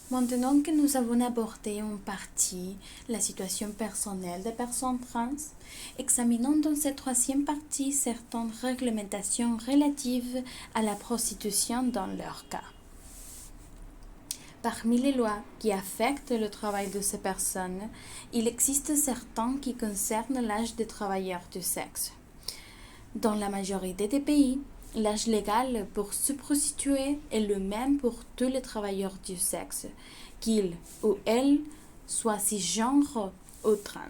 Maintenant que nous avons abordé en partie la situation personnelle des personnes trans, examinons dans cette troisième partie certaines réglementations relatives à la prostitution dans leur cas. Parmi les lois qui affectent le travail de ces personnes, il existe certaines qui concernent l'âge des travailleurs du sexe. Dans la majorité des pays, l'âge légal pour se prostituer est le même pour tous les travailleurs du sexe, qu'ils ou elles soient cisgenres ou trans.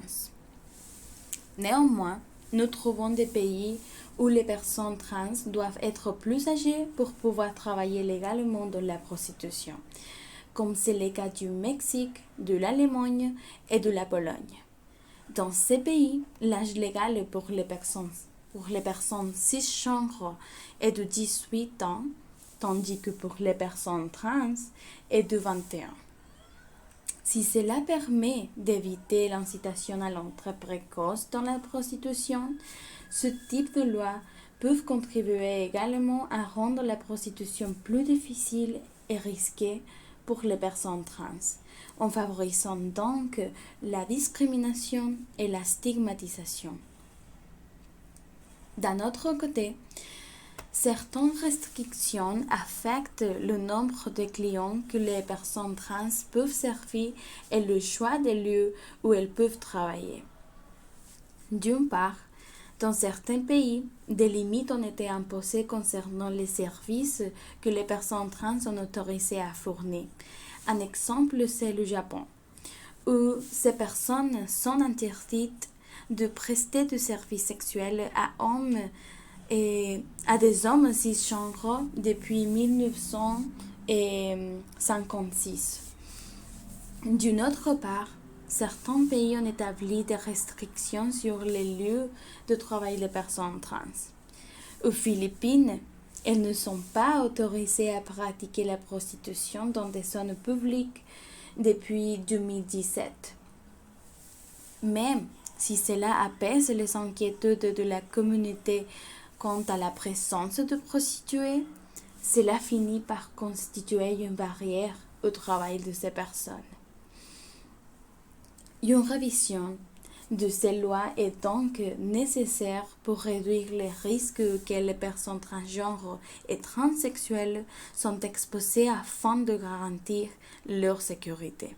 Néanmoins, nous trouvons des pays où les personnes trans doivent être plus âgées pour pouvoir travailler légalement dans la prostitution, comme c'est le cas du Mexique, de l'Allemagne et de la Pologne. Dans ces pays, l'âge légal pour les personnes cisgenres est de 18 ans, tandis que pour les personnes trans est de 21. Si cela permet d'éviter l'incitation à l'entrée précoce dans la prostitution, ce type de lois peuvent contribuer également à rendre la prostitution plus difficile et risquée pour les personnes trans, en favorisant donc la discrimination et la stigmatisation. D'un autre côté, certaines restrictions affectent le nombre de clients que les personnes trans peuvent servir et le choix des lieux où elles peuvent travailler. D'une part, dans certains pays, des limites ont été imposées concernant les services que les personnes trans sont autorisées à fournir. Un exemple, c'est le Japon, où ces personnes sont interdites de prester des services sexuels à hommes et à des hommes cisgenres depuis 1956. D'une autre part, certains pays ont établi des restrictions sur les lieux de travail des personnes trans. Aux Philippines, elles ne sont pas autorisées à pratiquer la prostitution dans des zones publiques depuis 2017. Même si cela apaise les inquiétudes de la communauté quant à la présence de prostituées, cela finit par constituer une barrière au travail de ces personnes. Une révision de ces lois est donc nécessaire pour réduire les risques auxquels les personnes transgenres et transsexuelles sont exposées afin de garantir leur sécurité.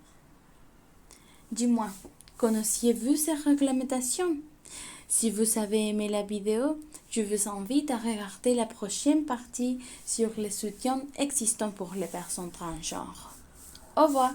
Dis-moi, connaissiez-vous ces réglementations? Si vous avez aimé la vidéo, je vous invite à regarder la prochaine partie sur les soutiens existants pour les personnes transgenres. Au revoir!